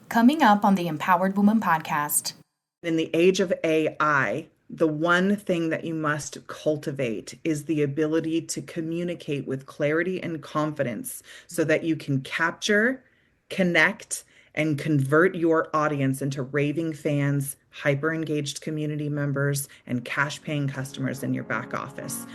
Coming up on the Empowered Woman podcast. In the age of AI, the one thing that you must cultivate is the ability to communicate with clarity and confidence so that you can capture, connect, and convert your audience into raving fans, hyper engaged community members, and cash paying customers in your back office.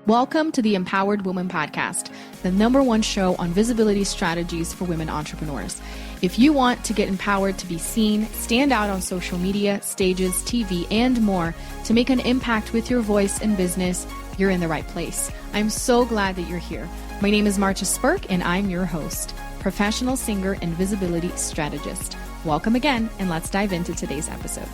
Welcome to the Empowered Woman podcast, the #1 show on visibility strategies for women entrepreneurs. If you want to get empowered to be seen, stand out on social media, stages, TV, and more to make an impact with your voice and business, you're in the right place. I'm so glad that you're here. My name is Marcia Spurk, and I'm your host, professional singer and visibility strategist. Welcome again, and let's dive into today's episode.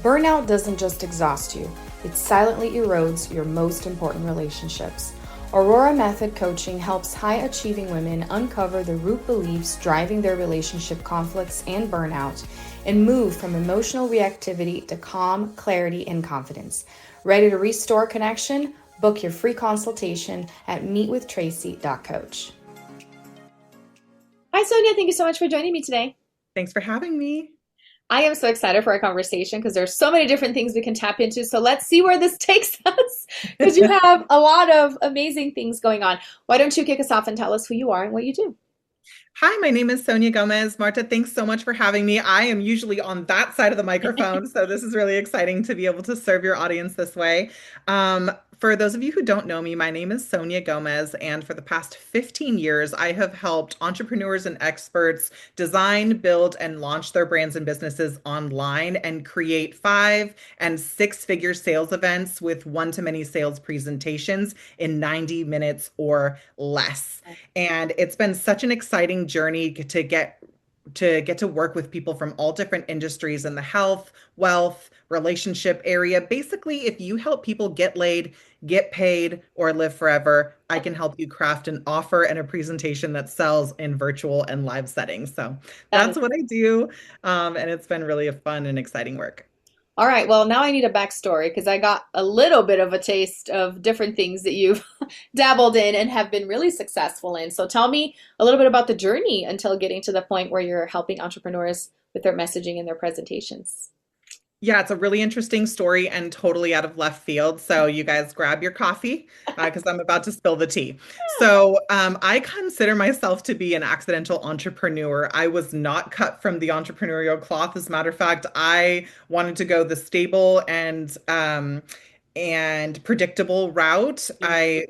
Burnout doesn't just exhaust you. It silently erodes your most important relationships. Aurora Method Coaching helps high-achieving women uncover the root beliefs driving their relationship conflicts and burnout and move from emotional reactivity to calm, clarity, and confidence. Ready to restore connection? Book your free consultation at meetwithtracy.coach. Hi, Sonia. Thank you so much for joining me today. Thanks for having me. I am so excited for our conversation because there's so many different things we can tap into. So let's see where this takes us because you have a lot of amazing things going on. Why don't you kick us off and tell us who you are and what you do? Hi, my name is Sonia Gomez. Marta, thanks so much for having me. I am usually on that side of the microphone, so this is really exciting to be able to serve your audience this way. For those of you who don't know me, my name is Sonia Gomez, and for the past 15 years, I have helped entrepreneurs and experts design, build, and launch their brands and businesses online and create 5- and 6-figure sales events with one-to-many sales presentations in 90 minutes or less. And it's been such an exciting journey to work with people from all different industries in the health, wealth, relationship area. Basically, if you help people get laid, get paid, or live forever, I can help you craft an offer and a presentation that sells in virtual and live settings. So that's what I do. And it's been really a fun and exciting work. All right, well, now I need a backstory because I got a little bit of a taste of different things that you've dabbled in and have been really successful in. So tell me a little bit about the journey until getting to the point where you're helping entrepreneurs with their messaging and their presentations. Yeah, it's a really interesting story and totally out of left field. So you guys grab your coffee because I'm about to spill the tea. So I consider myself to be an accidental entrepreneur. I was not cut from the entrepreneurial cloth. As a matter of fact, I wanted to go the stable and predictable route. My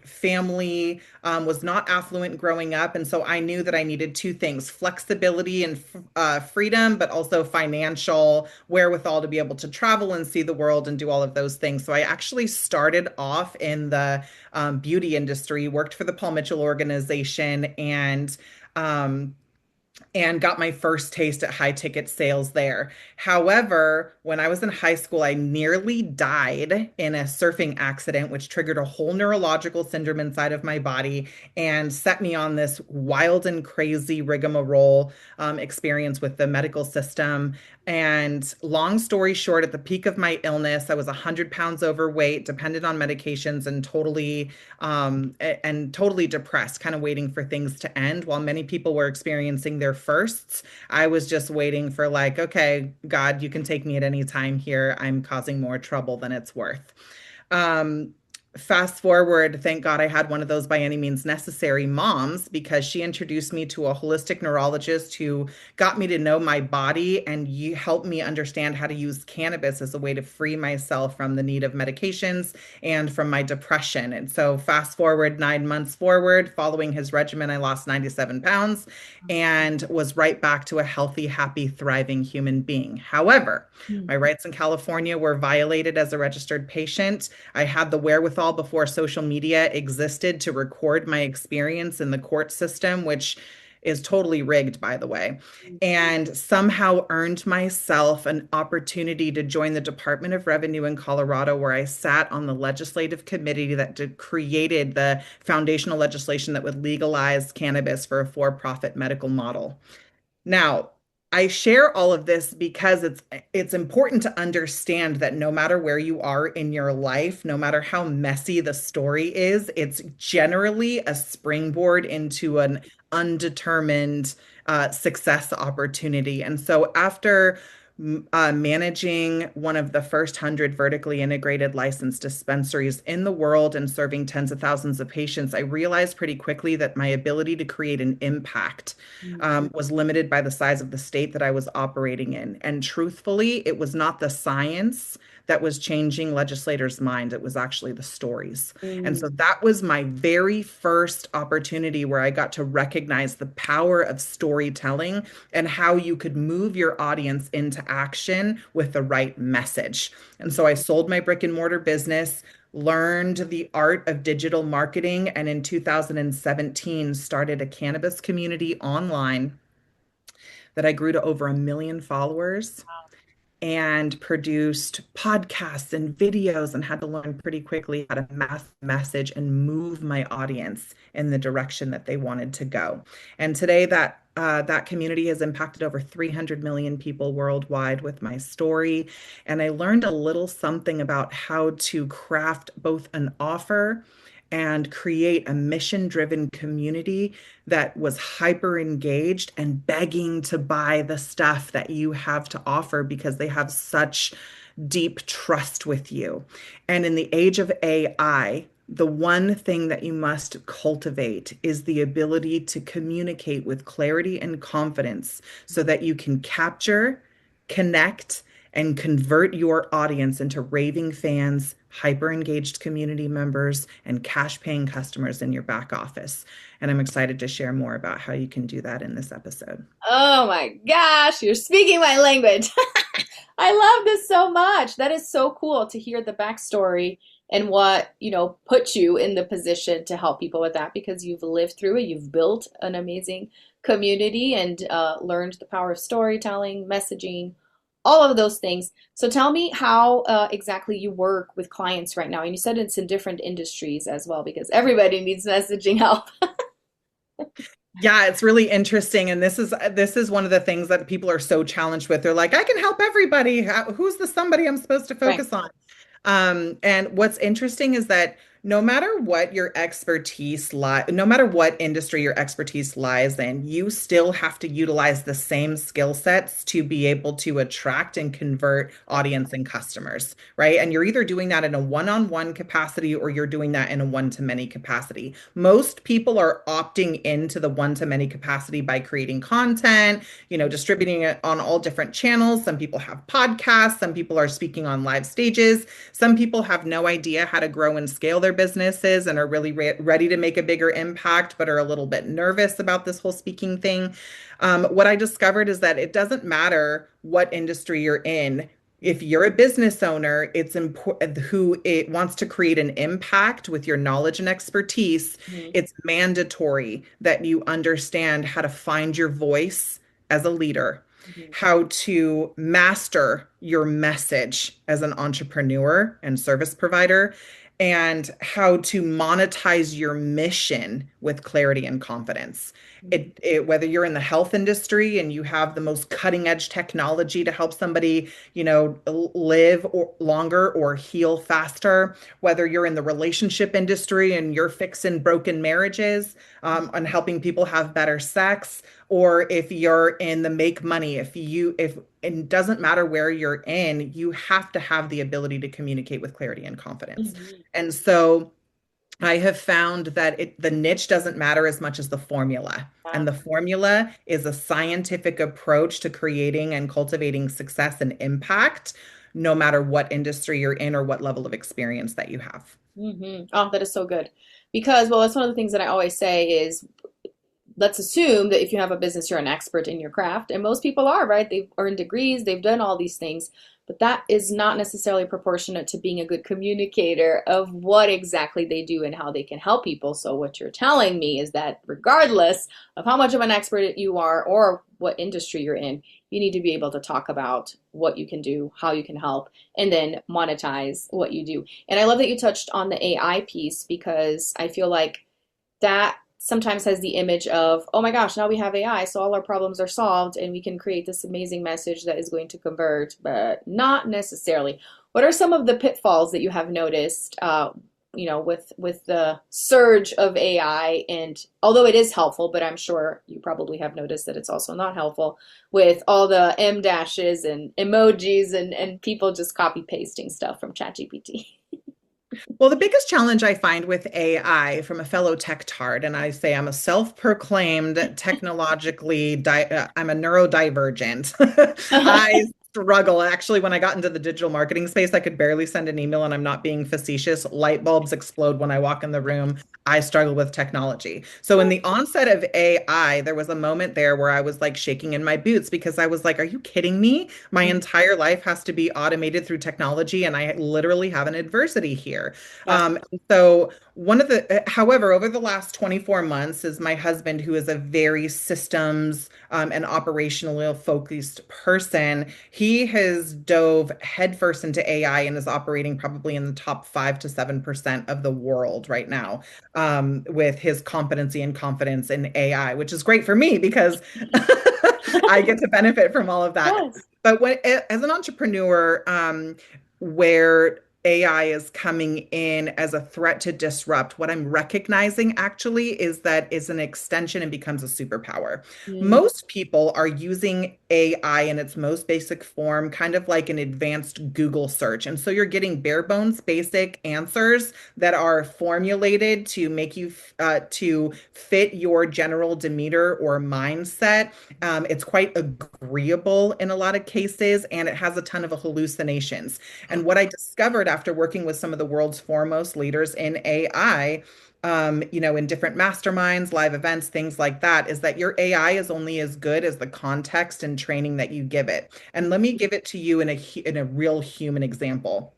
family was not affluent growing up. And so I knew that I needed 2 things, flexibility and freedom, but also financial wherewithal to be able to travel and see the world and do all of those things. So I actually started off in the beauty industry, worked for the Paul Mitchell organization, and got my first taste at high ticket sales there. However, when I was in high school, I nearly died in a surfing accident, which triggered a whole neurological syndrome inside of my body and set me on this wild and crazy rigmarole experience with the medical system. And long story short, at the peak of my illness, I was 100 pounds overweight, dependent on medications, and totally depressed, kind of waiting for things to end. While many people were experiencing their firsts, I was just waiting for like, okay, God, you can take me at any time here. I'm causing more trouble than it's worth. Fast forward, thank God I had one of those by any means necessary moms because she introduced me to a holistic neurologist who got me to know my body and helped me understand how to use cannabis as a way to free myself from the need of medications and from my depression. And so fast forward 9 months forward, following his regimen, I lost 97 pounds and was right back to a healthy, happy, thriving human being. However, my rights in California were violated as a registered patient. I had the wherewithal before social media existed to record my experience in the court system, which is totally rigged, by the way, and somehow earned myself an opportunity to join the Department of Revenue in Colorado, where I sat on the legislative committee that created the foundational legislation that would legalize cannabis for a for-profit medical model. Now, I share all of this because it's important to understand that no matter where you are in your life, no matter how messy the story is, it's generally a springboard into an undetermined success opportunity. And so after managing one of the first 100 vertically integrated licensed dispensaries in the world and serving tens of thousands of patients, I realized pretty quickly that my ability to create an impact was limited by the size of the state that I was operating in. And truthfully, it was not the science that was changing legislators' minds. It was actually the stories. And so that was my very first opportunity where I got to recognize the power of storytelling and how you could move your audience into action with the right message. And so I sold my brick and mortar business, learned the art of digital marketing, and in 2017 started a cannabis community online that I grew to over 1 million followers and produced podcasts and videos and had to learn pretty quickly how to message and move my audience in the direction that they wanted to go. And today that community has impacted over 300 million people worldwide with my story. And I learned a little something about how to craft both an offer and create a mission-driven community that was hyper engaged and begging to buy the stuff that you have to offer because they have such deep trust with you. And in the age of AI, the one thing that you must cultivate is the ability to communicate with clarity and confidence so that you can capture, connect, and convert your audience into raving fans, hyper engaged community members, and cash paying customers in your back office. And I'm excited to share more about how you can do that in this episode. Oh my gosh, you're speaking my language. I love this so much. That is so cool to hear the backstory and what, put you in the position to help people with that because you've lived through it. You've built an amazing community and learned the power of storytelling, messaging, all of those things. So tell me how exactly you work with clients right now. And you said it's in different industries as well because everybody needs messaging help. Yeah, it's really interesting. And this is one of the things that people are so challenged with. They're like, I can help everybody. Who's the somebody I'm supposed to focus on? And what's interesting is that no matter what your expertise no matter what industry your expertise lies in, you still have to utilize the same skill sets to be able to attract and convert audience and customers, right? And you're either doing that in a one-on-one capacity or you're doing that in a one-to-many capacity. Most people are opting into the one-to-many capacity by creating content, distributing it on all different channels. Some people have podcasts, some people are speaking on live stages. Some people have no idea how to grow and scale their businesses and are really ready to make a bigger impact, but are a little bit nervous about this whole speaking thing. What I discovered is that it doesn't matter what industry you're in. If you're a business owner, it's important who it wants to create an impact with your knowledge and expertise. It's mandatory that you understand how to find your voice as a leader, how to master your message as an entrepreneur and service provider, and how to monetize your mission with clarity and confidence. Whether you're in the health industry and you have the most cutting edge technology to help somebody, live longer or heal faster, whether you're in the relationship industry and you're fixing broken marriages, and helping people have better sex, or if you're in the make money, if it doesn't matter where you're in, you have to have the ability to communicate with clarity and confidence. And so I have found that the niche doesn't matter as much as the formula. And the formula is a scientific approach to creating and cultivating success and impact, no matter what industry you're in or what level of experience that you have. Oh, that is so good. Because, well, that's one of the things that I always say is, let's assume that if you have a business, you're an expert in your craft. And most people are, right? They've earned degrees, they've done all these things. But that is not necessarily proportionate to being a good communicator of what exactly they do and how they can help people. So what you're telling me is that regardless of how much of an expert you are or what industry you're in, you need to be able to talk about what you can do, how you can help, and then monetize what you do. And I love that you touched on the AI piece because I feel like that sometimes has the image of, oh my gosh, now we have AI, so all our problems are solved and we can create this amazing message that is going to convert, but not necessarily. What are some of the pitfalls that you have noticed, with the surge of AI? And although it is helpful, but I'm sure you probably have noticed that it's also not helpful with all the M dashes and emojis and people just copy pasting stuff from ChatGPT. Well, the biggest challenge I find with AI from a fellow tech tard, and I say I'm a self-proclaimed I'm a neurodivergent. I struggle. Actually, when I got into the digital marketing space, I could barely send an email, and I'm not being facetious. Light bulbs explode when I walk in the room. I struggle with technology. So in the onset of AI, there was a moment there where I was like shaking in my boots because I was like, are you kidding me? My entire life has to be automated through technology, and I literally have an adversity here. Yeah. So however, over the last 24 months, is my husband, who is a very systems and operationally focused person. He has dove headfirst into AI and is operating probably in the top 5 to 7% of the world right now, with his competency and confidence in AI, which is great for me because I get to benefit from all of that. Yes. But as an entrepreneur, where AI is coming in as a threat to disrupt, what I'm recognizing actually is that it's an extension and becomes a superpower. Mm, Most people are using AI in its most basic form, kind of like an advanced Google search. And so you're getting bare bones basic answers that are formulated to make you to fit your general demeanor or mindset. It's quite agreeable in a lot of cases, and it has a ton of hallucinations. And what I discovered after working with some of the world's foremost leaders in AI, in different masterminds, live events, things like that, is that your AI is only as good as the context and training that you give it. And let me give it to you in a real human example.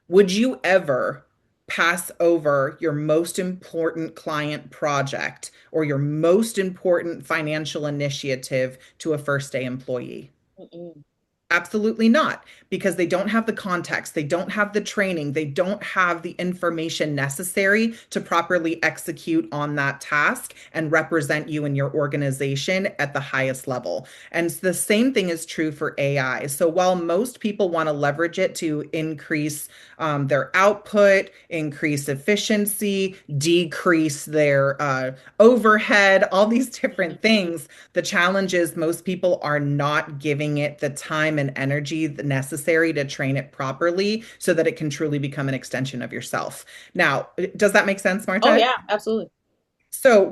Would you ever pass over your most important client project or your most important financial initiative to a first day employee? mm-mm. Absolutely not, because they don't have the context, they don't have the training, they don't have the information necessary to properly execute on that task and represent you and your organization at the highest level. And the same thing is true for AI. So while most people want to leverage it to increase their output, increase efficiency, decrease their overhead, all these different things, the challenge is most people are not giving it the time and energy necessary to train it properly so that it can truly become an extension of yourself. Now, does that make sense, Oh Marta? yeah, absolutely. So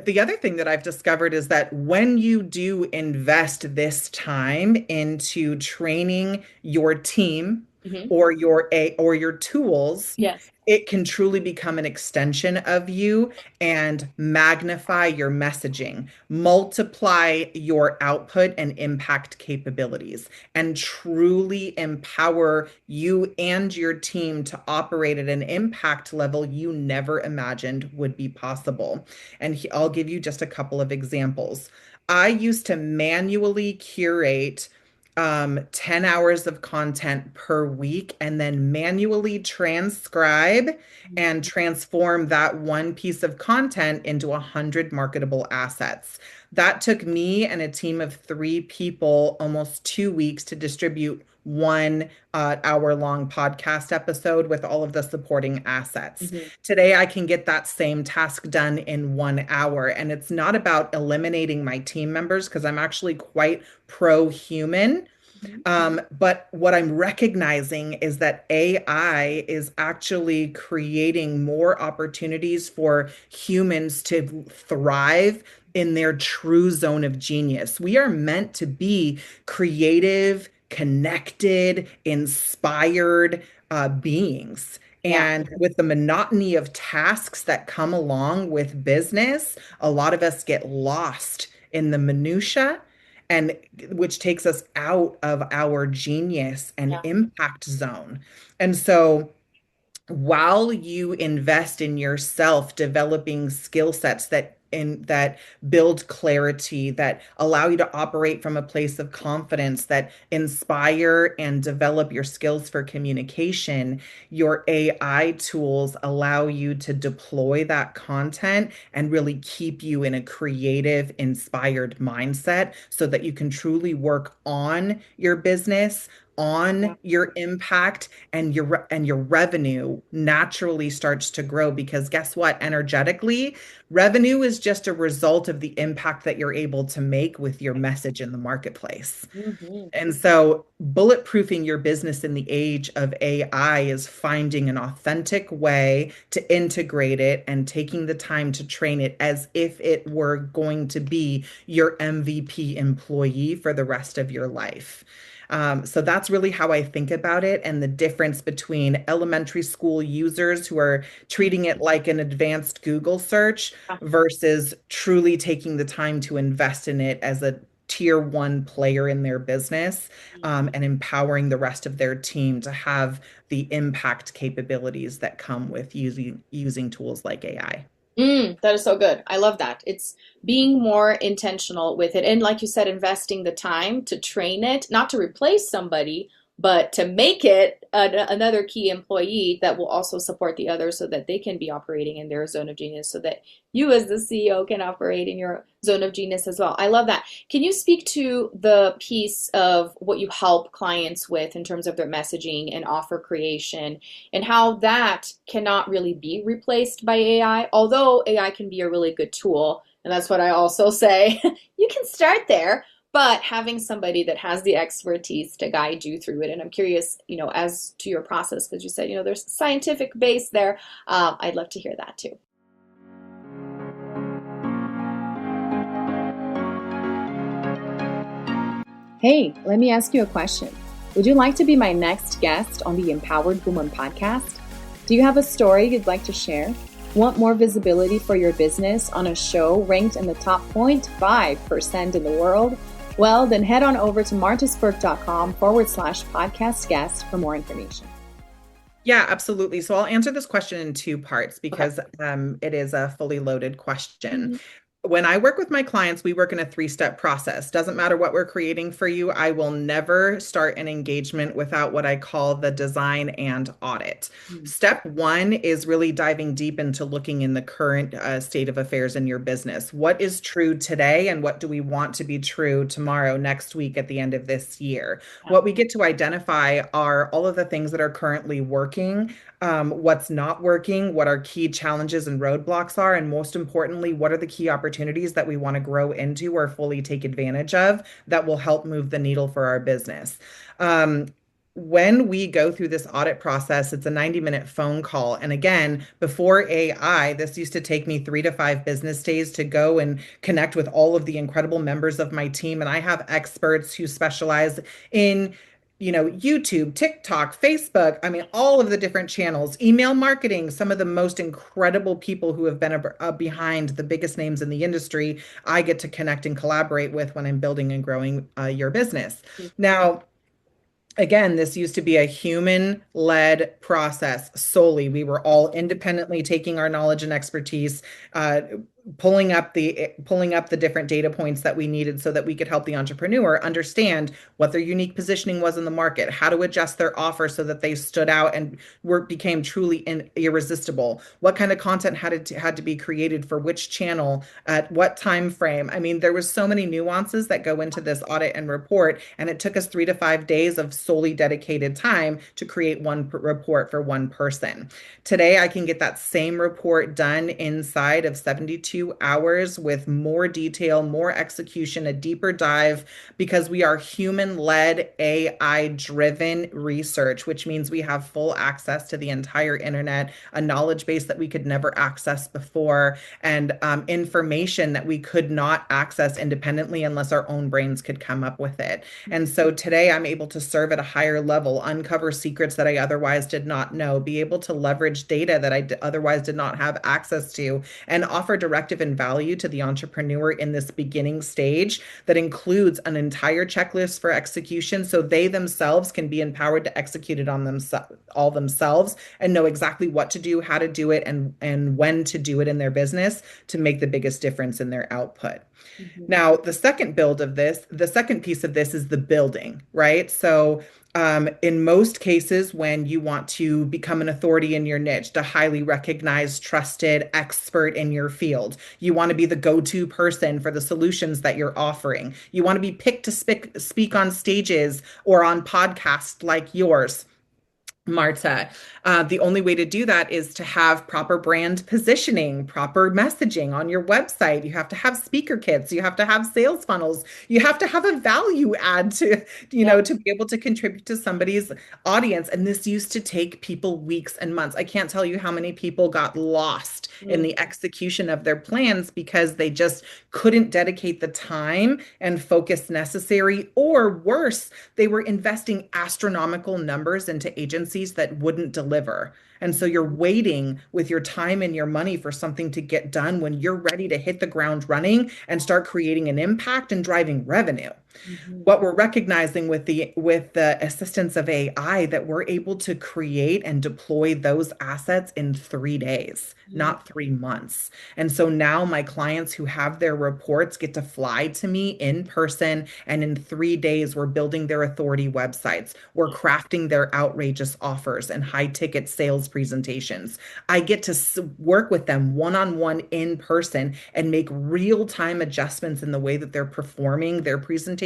the other thing that I've discovered is that when you do invest this time into training your team Hmm. or your tools, Yes. it can truly become an extension of you and magnify your messaging, multiply your output and impact capabilities, and truly empower you and your team to operate at an impact level you never imagined would be possible. And I'll give you just a couple of examples. I used to manually curate 10 hours of content per week and then manually transcribe and transform that one piece of content into 100 marketable assets. That took me and a team of 3 people almost 2 weeks to distribute one hour-long podcast episode with all of the supporting assets. Hmm. Today, I can get that same task done in 1 hour. And it's not about eliminating my team members because I'm actually quite pro-human. But what I'm recognizing is that AI is actually creating more opportunities for humans to thrive in their true zone of genius. We are meant to be creative, connected, inspired beings. Yeah. And with the monotony of tasks that come along with business, a lot of us get lost in the minutia, and which takes us out of our genius and Yeah. impact zone. And so while you invest in yourself developing skill sets that that build clarity, that allow you to operate from a place of confidence, that inspire and develop your skills for communication. Your AI tools allow you to deploy that content and really keep you in a creative, inspired mindset so that you can truly work on your business, on your impact, and your revenue naturally starts to grow, because guess what? Energetically, revenue is just a result of the impact that you're able to make with your message in the marketplace. Mm-hmm. And so, bulletproofing your business in the age of AI is finding an authentic way to integrate it and taking the time to train it as if it were going to be your MVP employee for the rest of your life. So that's really how I think about it, and the difference between elementary school users who are treating it like an advanced Google search versus truly taking the time to invest in it as a tier one player in their business, and empowering the rest of their team to have the impact capabilities that come with using tools like AI. That is so good. I love that. It's being more intentional with it. And like you said, investing the time to train it, not to replace somebody, but to make it another key employee that will also support the others so that they can be operating in their zone of genius, so that you as the CEO can operate in your zone of genius as well. I love that. Can you speak to the piece of what you help clients with in terms of their messaging and offer creation, and how that cannot really be replaced by AI? Although AI can be a really good tool, and that's what I also say, you can start there, but having somebody that has the expertise to guide you through it. And I'm curious, as to your process, because you said, there's scientific base there. I'd love to hear that too. Hey, let me ask you a question. Would you like to be my next guest on the Empowered Woman podcast? Do you have a story you'd like to share? Want more visibility for your business on a show ranked in the top 0.5% in the world? Well, then head on over to martasburke.com/podcast guest for more information. Yeah, absolutely. So I'll answer this question in two parts because it is a fully loaded question. Mm-hmm. When I work with my clients, we work in a three-step process. Doesn't matter what we're creating for you. I will never start an engagement without what I call the design and audit. Mm-hmm. Step one is really diving deep into looking in the current state of affairs in your business. What is true today and what do we want to be true tomorrow, next week, at the end of this year? What we get to identify are all of the things that are currently working, what's not working, what our key challenges and roadblocks are, and most importantly, what are the key opportunities that we want to grow into or fully take advantage of that will help move the needle for our business. When we go through this audit process, it's a 90-minute phone call. And again, before AI, this used to take me 3 to 5 business days to go and connect with all of the incredible members of my team. And I have experts who specialize in YouTube, TikTok, Facebook, all of the different channels, email marketing, some of the most incredible people who have been behind the biggest names in the industry, I get to connect and collaborate with when I'm building and growing your business. Now, again, this used to be a human-led process solely. We were all independently taking our knowledge and expertise, pulling up the different data points that we needed so that we could help the entrepreneur understand what their unique positioning was in the market, how to adjust their offer so that they stood out and became truly irresistible, what kind of content had to be created for which channel at what time frame. There was so many nuances that go into this audit and report, and it took us 3 to 5 days of solely dedicated time to create one report for one person. Today, I can get that same report done inside of 72 hours with more detail, more execution, a deeper dive, because we are human-led, AI-driven research, which means we have full access to the entire internet, a knowledge base that we could never access before, and information that we could not access independently unless our own brains could come up with it. And so today I'm able to serve at a higher level, uncover secrets that I otherwise did not know, be able to leverage data that I otherwise did not have access to, and offer direct perspective and value to the entrepreneur in this beginning stage that includes an entire checklist for execution so they themselves can be empowered to execute it on themselves all themselves and know exactly what to do, how to do it, and when to do it in their business to make the biggest difference in their output. Now, the second piece of this is the building, right? So, in most cases, when you want to become an authority in your niche, the highly recognized, trusted expert in your field, you want to be the go-to person for the solutions that you're offering. You want to be picked to speak on stages or on podcasts like yours, Marta. The only way to do that is to have proper brand positioning, proper messaging on your website. You have to have speaker kits. You have to have sales funnels. You have to have a value add to be able to contribute to somebody's audience. And this used to take people weeks and months. I can't tell you how many people got lost in the execution of their plans because they just couldn't dedicate the time and focus necessary, or worse, they were investing astronomical numbers into agencies that wouldn't deliver. And so you're waiting with your time and your money for something to get done when you're ready to hit the ground running and start creating an impact and driving revenue. What we're recognizing with the assistance of AI, that we're able to create and deploy those assets in 3 days, not 3 months. And so now my clients who have their reports get to fly to me in person, and in 3 days we're building their authority websites, we're crafting their outrageous offers and high ticket sales presentations. I get to work with them one-on-one in person and make real-time adjustments in the way that they're performing their presentation,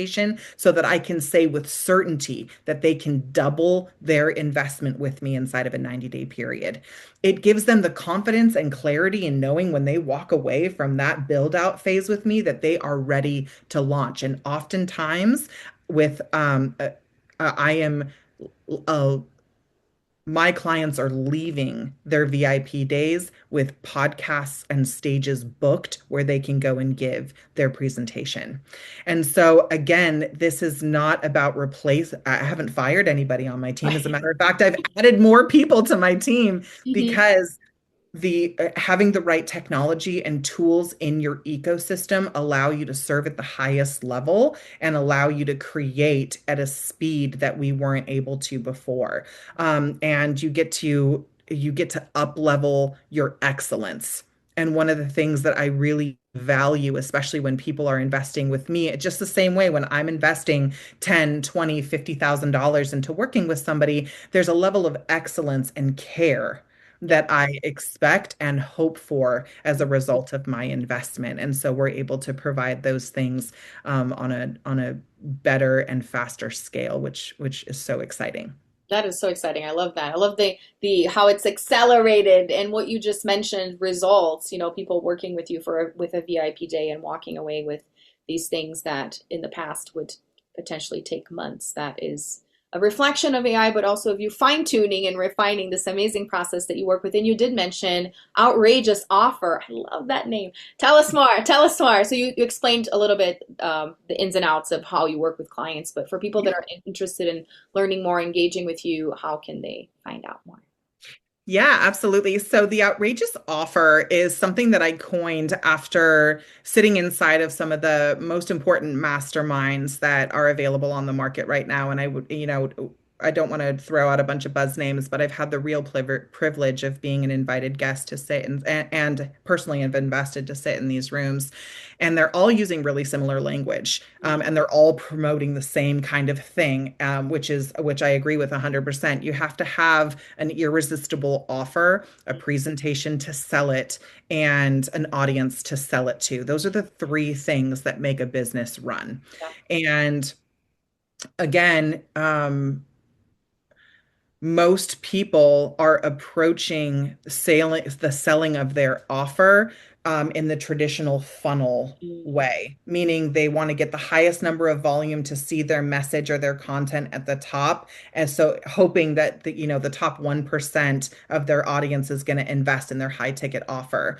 so that I can say with certainty that they can double their investment with me inside of a 90-day period. It gives them the confidence and clarity in knowing when they walk away from that build out phase with me that they are ready to launch. And oftentimes with I am my clients are leaving their VIP days with podcasts and stages booked where they can go and give their presentation. And so again, this is not about I haven't fired anybody on my team. As a matter of fact, I've added more people to my team because having the right technology and tools in your ecosystem allow you to serve at the highest level and allow you to create at a speed that we weren't able to before. And you get to up level your excellence. And one of the things that I really value, especially when people are investing with me, just the same way when I'm investing 10, 20, $50,000 into working with somebody, there's a level of excellence and care that I expect and hope for as a result of my investment. And so we're able to provide those things on a better and faster scale, which is so exciting. That is so exciting. I love that. I love the how it's accelerated, and what you just mentioned, results, people working with you with a VIP day and walking away with these things that in the past would potentially take months. That is a reflection of AI, but also of you fine-tuning and refining this amazing process that you work with. And you did mention outrageous offer. I love that name. Tell us more. Tell us more. So you explained a little bit the ins and outs of how you work with clients, but for people that are interested in learning more, engaging with you, how can they find out more? Yeah, absolutely. So the outrageous offer is something that I coined after sitting inside of some of the most important masterminds that are available on the market right now. And I would, I don't want to throw out a bunch of buzz names, but I've had the real privilege of being an invited guest to sit and personally have invested to sit in these rooms. And they're all using really similar language, and they're all promoting the same kind of thing, which I agree with 100%. You have to have an irresistible offer, a presentation to sell it, and an audience to sell it to. Those are the three things that make a business run. Yeah. And again, most people are approaching the selling of their offer in the traditional funnel way, meaning they want to get the highest number of volume to see their message or their content at the top. And so hoping that the top 1% of their audience is going to invest in their high ticket offer.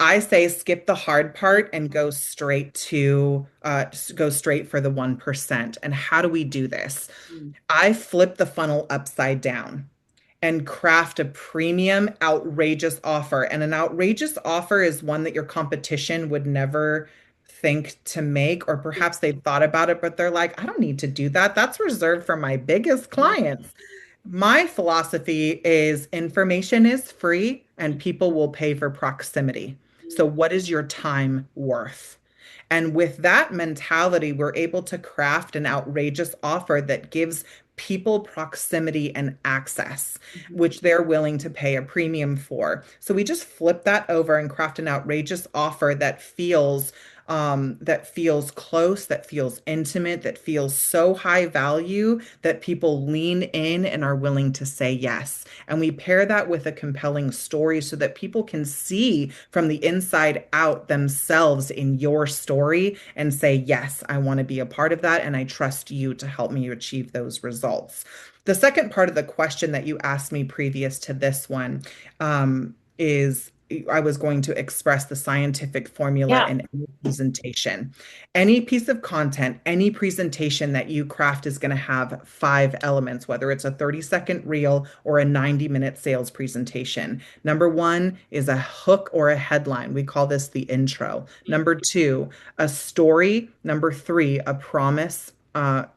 I say skip the hard part and go straight for the 1%. And how do we do this? I flip the funnel upside down. and craft a premium, outrageous offer. And an outrageous offer is one that your competition would never think to make, or perhaps they've thought about it, but they're like, I don't need to do that. That's reserved for my biggest clients. My philosophy is information is free and people will pay for proximity. So, what is your time worth? And with that mentality, we're able to craft an outrageous offer that gives people proximity and access, which they're willing to pay a premium for. So we just flip that over and craft an outrageous offer that feels close, that feels intimate, that feels so high value that people lean in and are willing to say yes. And we pair that with a compelling story so that people can see from the inside out themselves in your story and say, yes, I want to be a part of that. And I trust you to help me achieve those results. The second part of the question that you asked me previous to this one is I was going to express the scientific formula Yeah. in any presentation. Any piece of content, any presentation that you craft is going to have 5 elements, whether it's a 30-second reel or a 90-minute sales presentation. Number 1 is a hook or a headline. We call this the intro. Number 2, a story. Number 3, a promise.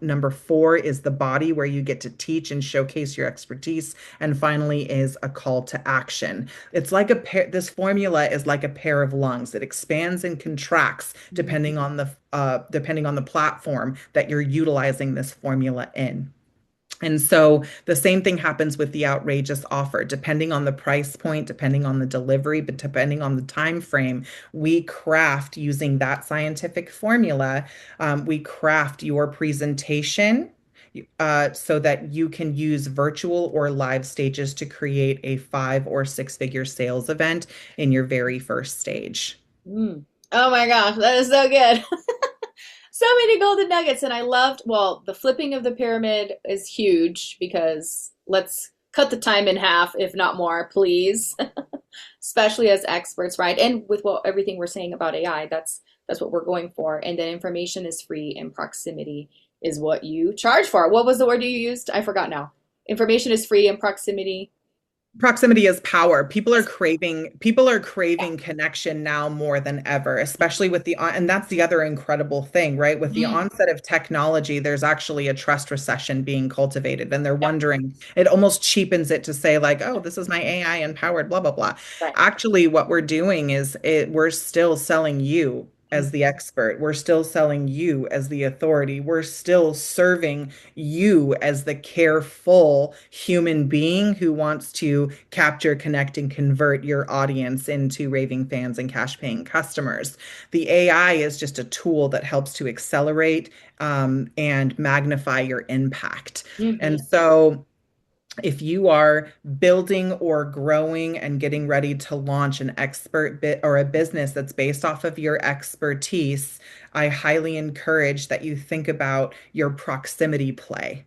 Number 4 is the body, where you get to teach and showcase your expertise. And finally is a call to action. It's like this formula is like a pair of lungs. It expands and contracts depending on the platform that you're utilizing this formula in. And so the same thing happens with the outrageous offer. Depending on the price point, depending on the delivery, but depending on the time frame, we craft using that scientific formula. We craft your presentation so that you can use virtual or live stages to create a 5 or 6-figure sales event in your very first stage. Oh my gosh, that is so good. So many golden nuggets. And I loved, well, the flipping of the pyramid is huge because let's cut the time in half, if not more, please. Especially as experts, right? And with everything we're saying about AI, that's what we're going for. And then information is free and proximity is what you charge for. What was the word you used? I forgot now. Information is free and proximity. Proximity is power. People are craving connection now more than ever, especially with and that's the other incredible thing, right? With the onset of technology, there's actually a trust recession being cultivated. And they're wondering, it almost cheapens it to say like, oh, this is my AI empowered, blah, blah, blah. Right. Actually, what we're doing is we're still selling you as the expert. We're still selling you as the authority. We're still serving you as the careful human being who wants to capture, connect, and convert your audience into raving fans and cash paying customers. The AI is just a tool that helps to accelerate and magnify your impact. And so if you are building or growing and getting ready to launch an expert bit or a business that's based off of your expertise, I highly encourage that you think about your proximity play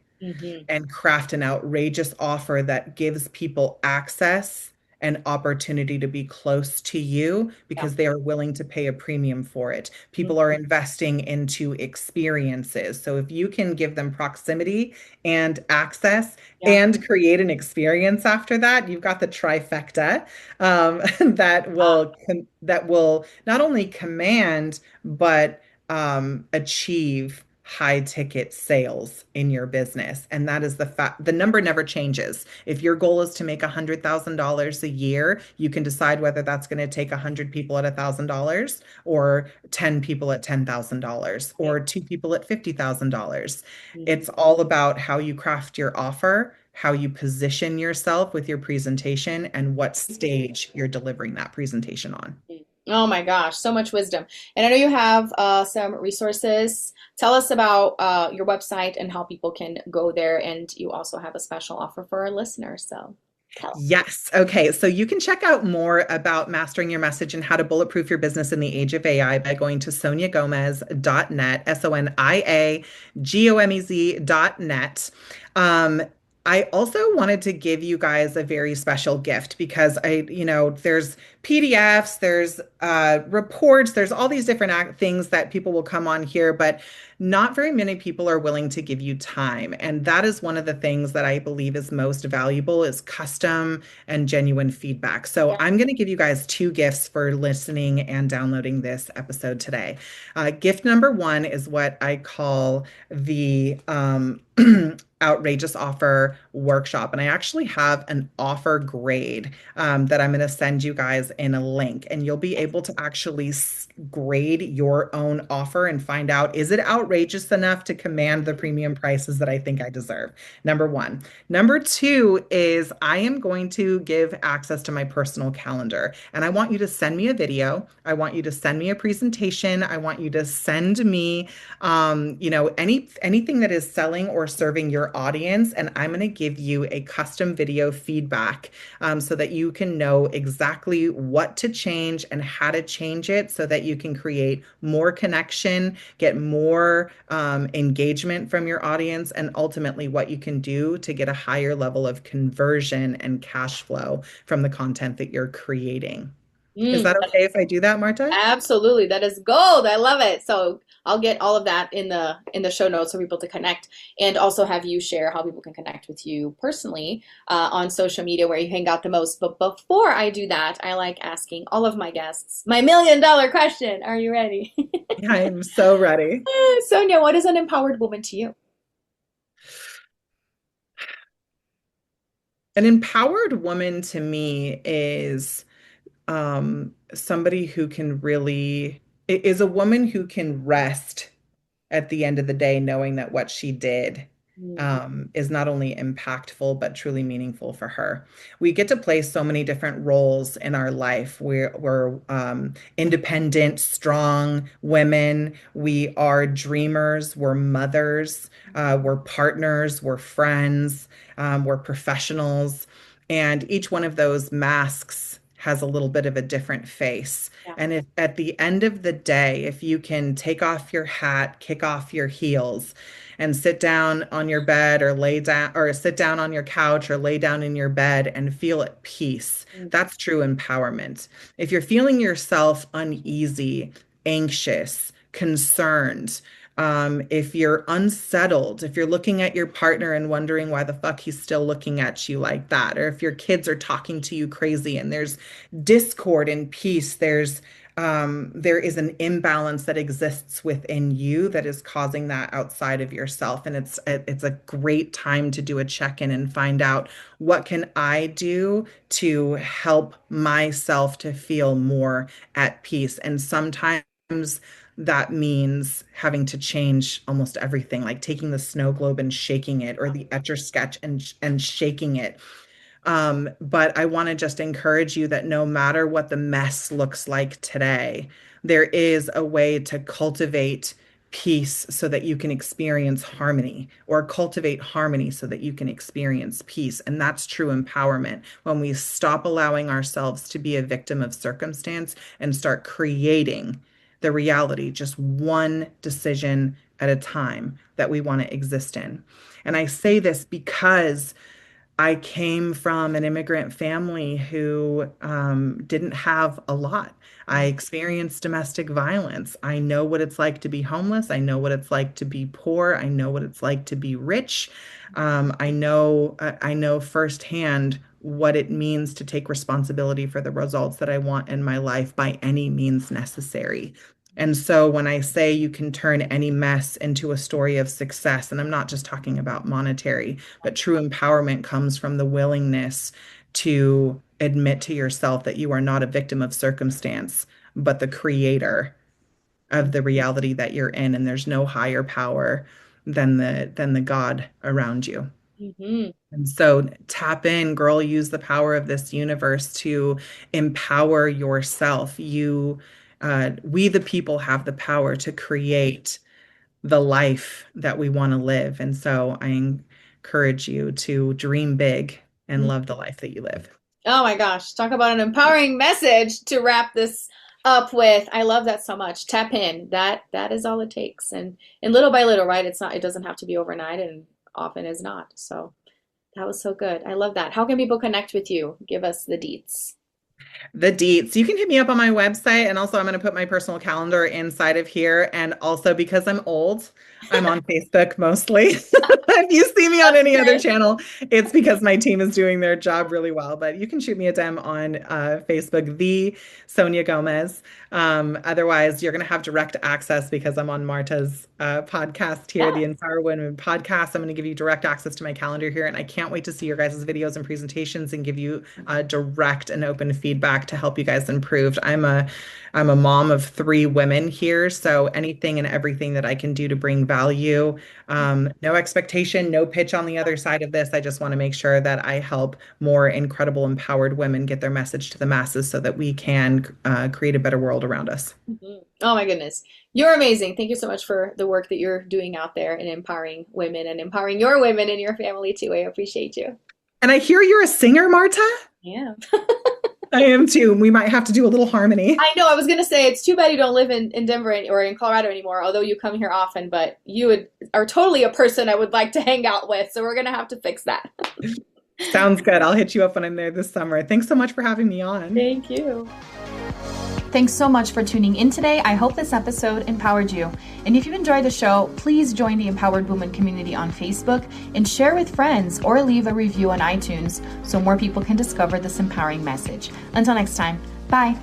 and craft an outrageous offer that gives people access and opportunity to be close to you because they are willing to pay a premium for it. People are investing into experiences. So if you can give them proximity and access and create an experience after that, you've got the trifecta that will not only command but achieve high ticket sales in your business. And that is the number never changes. If your goal is to make $100,000 a year, you can decide whether that's going to take 100 people at $1,000 or 10 people at $10,000 or 2 people at $50,000. It's all about how you craft your offer, how you position yourself with your presentation, and what stage you're delivering that presentation on. Oh my gosh, so much wisdom. And I know you have some resources. Tell us about your website and how people can go there. And you also have a special offer for our listeners. So tell us. Yes. Okay. So you can check out more about mastering your message and how to bulletproof your business in the age of AI by going to soniagomez.net, SONIAGOMEZ.net. I also wanted to give you guys a very special gift because there's PDFs, there's reports, there's all these different things that people will come on here, but not very many people are willing to give you time. And that is one of the things that I believe is most valuable is custom and genuine feedback. So Yeah. I'm going to give you guys two gifts for listening and downloading this episode today. Gift number one is what I call the outrageous offer workshop. And I actually have an offer grade that I'm going to send you guys in a link. And you'll be able to actually grade your own offer and find out, is it outrageous enough to command the premium prices that I think I deserve? Number one. Number two is I am going to give access to my personal calendar. And I want you to send me a video. I want you to send me a presentation. I want you to send me anything that is selling or serving your audience, and I'm going to give you a custom video feedback so that you can know exactly what to change and how to change it so that you can create more connection, get more engagement from your audience, and ultimately what you can do to get a higher level of conversion and cash flow from the content that you're creating. Is Mm, that okay if I do that, Marta? absolutely. That is gold. I love it. So I'll get all of that in the show notes for people to connect and also have you share how people can connect with you personally on social media where you hang out the most. But before I do that, I like asking all of my guests my $1,000,000 question. Are you ready? Yeah, I'm so ready. Sonia, what is an empowered woman to you? An empowered woman to me is somebody who can really, is a woman who can rest at the end of the day, knowing that what she did Mm, is not only impactful, but truly meaningful for her. We get to play so many different roles in our life. We're independent, strong women. We are dreamers. We're mothers. We're partners. We're friends. We're professionals. And each one of those masks has a little bit of a different face. yeah. And if at the end of the day, if you can take off your hat, kick off your heels, and sit down on your bed or lay down or sit down on your couch or lay down in your bed and feel at peace, Mm, that's true empowerment. If you're feeling yourself uneasy, anxious, concerned, if you're unsettled, if you're looking at your partner and wondering why the fuck he's still looking at you like that, or if your kids are talking to you crazy and there's discord and peace, there is an imbalance that exists within you that is causing that outside of yourself. And it's a great time to do a check-in and find out what can I do to help myself to feel more at peace. And sometimes that means having to change almost everything, like taking the snow globe and shaking it, or the etch a sketch and shaking it. But I want to just encourage you that no matter what the mess looks like today, there is a way to cultivate peace so that you can experience harmony, or cultivate harmony so that you can experience peace. And that's true empowerment when we stop allowing ourselves to be a victim of circumstance and start creating the reality, just one decision at a time that we want to exist in. And I say this because I came from an immigrant family who didn't have a lot. I experienced domestic violence. I know what it's like to be homeless. I know what it's like to be poor. I know what it's like to be rich. I know firsthand what it means to take responsibility for the results that I want in my life by any means necessary. And so when I say you can turn any mess into a story of success, and I'm not just talking about monetary, but true empowerment comes from the willingness to admit to yourself that you are not a victim of circumstance, but the creator of the reality that you're in, and there's no higher power than the God around you. mhm. And so tap in, girl, use the power of this universe to empower yourself. We the people have the power to create the life that we want to live. And so I encourage you to dream big and love the life that you live. Oh my gosh, talk about an empowering message to wrap this up with. I love that so much. Tap in. That is all it takes. And little by little, right? It doesn't have to be overnight and often is not. So that was so good. I love that. How can people connect with you? Give us the deets. The deets. You can hit me up on my website. And also, I'm going to put my personal calendar inside of here. And also, because I'm old, I'm on Facebook mostly. If you see me on any other channel, it's because my team is doing their job really well. But you can shoot me a DM on Facebook, the Sonia Gomez. Otherwise, you're going to have direct access because I'm on Marta's podcast here, the Empower Women podcast. I'm going to give you direct access to my calendar here. And I can't wait to see your guys' videos and presentations and give you direct and open feedback to help you guys improve. I'm a mom of 3 women here, so anything and everything that I can do to bring value. No expectation, no pitch on the other side of this. I just want to make sure that I help more incredible, empowered women get their message to the masses so that we can create a better world around us. Mm-hmm. Oh my goodness. You're amazing. Thank you so much for the work that you're doing out there and empowering women and empowering your women and your family too. I appreciate you. And I hear you're a singer, Marta? Yeah. I am too. We might have to do a little harmony. I know. I was going to say, it's too bad you don't live in Denver or in Colorado anymore, although you come here often, but you are totally a person I would like to hang out with. So we're going to have to fix that. Sounds good. I'll hit you up when I'm there this summer. Thanks so much for having me on. Thank you. Thanks so much for tuning in today. I hope this episode empowered you. And if you enjoyed the show, please join the Empowered Woman community on Facebook and share with friends or leave a review on iTunes so more people can discover this empowering message. Until next time, bye.